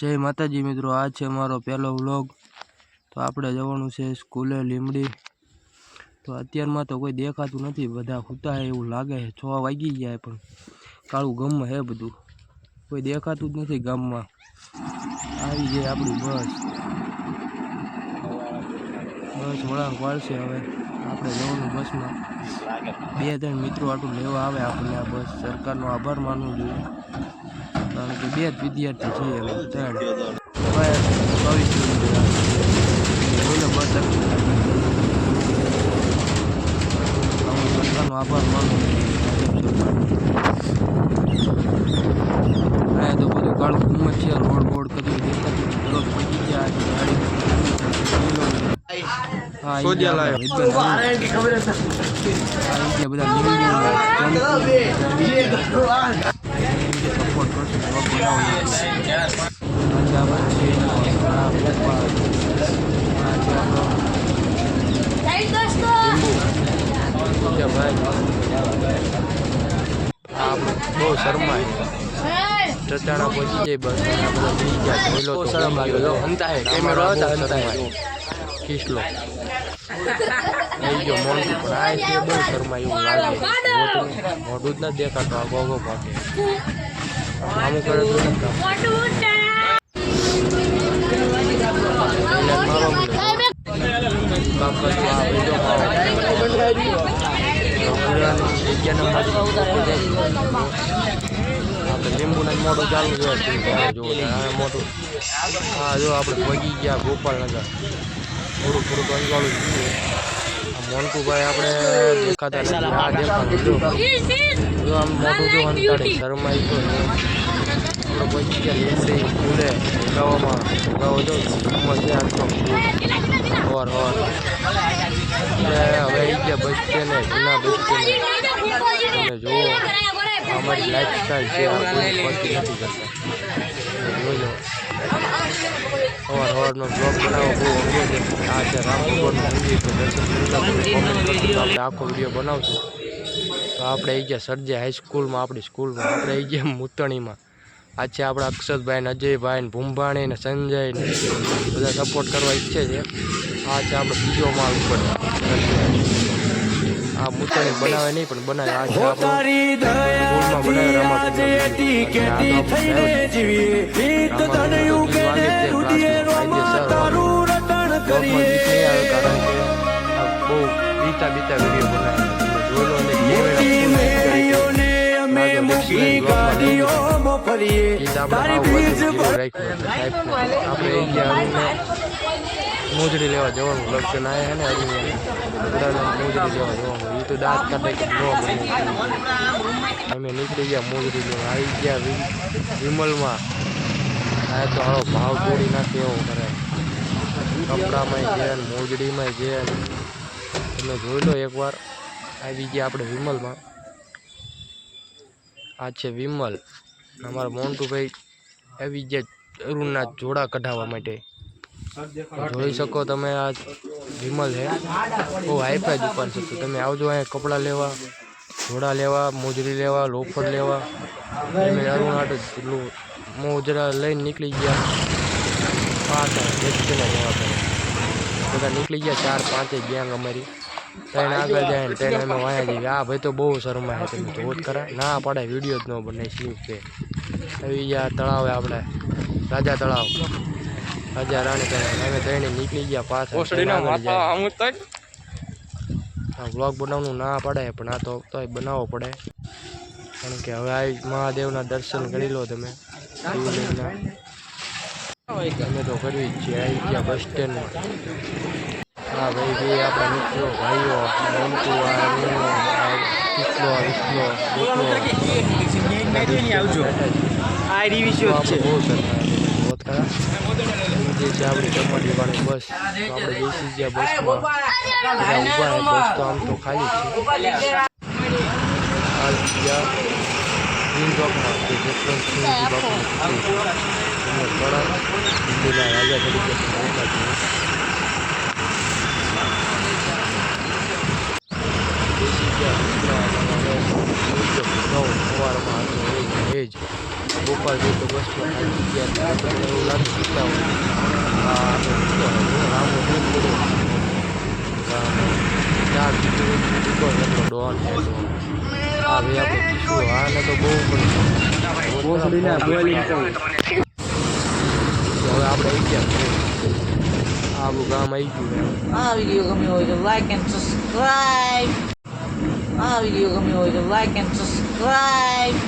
जय माताजी मित्रों, आज है मारो पहलो व्लॉग। तो आपणे जवानुं छे स्कूले લીમડી। तो अत्यारमां तो कोई देखातुं नथी, बधा सूता है एवुं लागे छे। 6 वागी गया पण काळुं गम है बधुं, कोई देखातुं ज नथी गाममां। आवी गई आपणी बस वळांक वाळशे। हवे आपणे जवानुं बसमां। 2-3 मित्रों आटલું लेवा आवे आपणे आ बस। सरकारनो आभार मानवो जोईए, कारण के 2 विद्यार्थी छे एम 3 22 किलोमीटर बोले बस सरकारनो आभार मानवो। अँ तो બધું કાળું ઘુમ્મસ છે। રોડ બોડ કદી દેખાતું દરરોજ પડી ગયા છે ગાડી। હા સોડિયા લાયો ખબર છે। હા એટલે બધા સપોર્ટ કરશે બ્લોગ બનાવવાનો। બહુ શરમાય ચચાણા પહોંચી જાય બસ શરમ લાગે કેમેરો ખીસલો થઈ ગયો મોટું પણ આ છે બહુ શરમાય એવું લાગે। મોઢું જ નથી દેખાતો, આ ગોગો ભાગે આમું કરે તો લીંબુ ને મોટું ચાલુ જો મોટું। હા જો આપણે પગી ગયા ગોપાલનગર, થોડું થોડું અંજવાળું જોઈએ। મોન્ટુભાઈ આપણે દેખાતા નથી, આ દેખાતું જો આમ મોટું જો અંતાડે શરમાઈ તો આપણે પગી ગયા લીંબડી ફૂલે ગાવામાં ગાવો જો સમસ્યા આટલો હવાર હવાર હવે ગયા બસ સ્ટેન્ડ જૂના બસ સ્ટેન્ડ તમે જુઓ અમારી લાઈફસ્ટાઈલ છે, કોઈ નથી કરતા જોઈ લો। સવાર સવારનો બ્લોગ બનાવો બહુ અઘરો છે। આ છે રામ ભગવાનનું મંદિર, તો દર્શન કરતા કોમેન્ટ કરશું તો આપણે આખો વિડીયો બનાવશું। તો આપણે આવી ગયા સરજે હાઈસ્કૂલમાં, આપણી સ્કૂલમાં આપણે આવી ગયા મૂતણીમાં। આ છે આપણા અક્ષતભાઈ ને અજયભાઈ ને ભૂંભાણી ને સંજય ને બધા સપોર્ટ કરવા ઈચ્છે છે। આ છે આપણો બીજો માળ ઉપર, આ મૂતણી બનાવે નહીં પણ બનાવે। આ છે સ્કૂલમાં બનાવે બહુ બીતા બીતા વિડીયો બનાવે જોઈ લો। આપણે મોજડી લેવા જવાનું લક્ષણ આવે છે ને મોજડી લેવા જવાનું, એ તો દાંત કાઢે કે ન બને। અમે નીકળી ગયા મોજડી લેવા, આવી ગયા વિમલમાં। આ તો હારો ભાવ તોડી નાખે એવો કરે, કપડામાં છે ને મોજડીમાં છે। તમે જોઈ લો એકવાર। આવી ગયા આપણે વિમલમાં, આ છે વિમલ। અમારા મોન્ટુભાઈ આવી ગયા અરુણના જોડા કઢાવવા માટે, જોઈ શકો તમે। આ વિમલ છે, બહુ હાઈફાઈ દુકાન છે। તો તમે આવજો અહીંયા કપડાં લેવા, જોડા લેવા, મોજડી લેવા, લોફર લેવા। અમે અરુણ આટો એટલું મોજડા લઈને નીકળી ગયા। 5 બધા નીકળી ગયા, 4-5 ગેંગ અમારી। 3 આગળ જાય ને 3 અમે વાયા જઈએ। આ ભાઈ તો બહુ શરમાય, તમે જોત ખરા, ના પાડે વિડીયો જ ન બને સ્લીપ છે। આવી ગયા તળાવે આપણે, રાજા તળાવ, રાજા રાણી તળાવ। અમે 3 નીકળી ગયા પાછા। વ્લોગ બનાવવાનું ના પાડે પણ આ તો તોય બનાવવો પડે, કારણ કે હવે આ મહાદેવના દર્શન કરી લો તમે। અમે તો કરવી જ છીએ। આવી ગયા બસ સ્ટેન્ડમાં। હા ભાઈ બે આપણા મિત્રો ભાઈઓ મોન્ટુ કિસલો વિસલો બહુ સરસ જે છે આપણી ચમાડી વાળી બસ। તો આપણે બેસી ગયા બસમાં, ઊભા બસ તો આમ તો ખાલી છે। આ ગયા ગ્રીન રોકમાં, કે જસવંતસિંહજી બાપુનું ઘણા દિલ્હીના રાજા તરીકે સવારમાં હતો એ જ ગોપાલ તો બસમાં ગયા એટલે તમને એવું લાગી શકતા હોય લાંબો ટ્રીપ કર્યો 4 કિલોમીટર એટલો ડોન છે તો હા ભાઈ આપણે કીધું આને તો બહુ પણ હવે આપણે આવી ગયા આવું ગામ આવી ગયું આ વિડીયો ગમ્યો હોય તો લાઈક એન્ડ સબસ્ક્રાઇબ.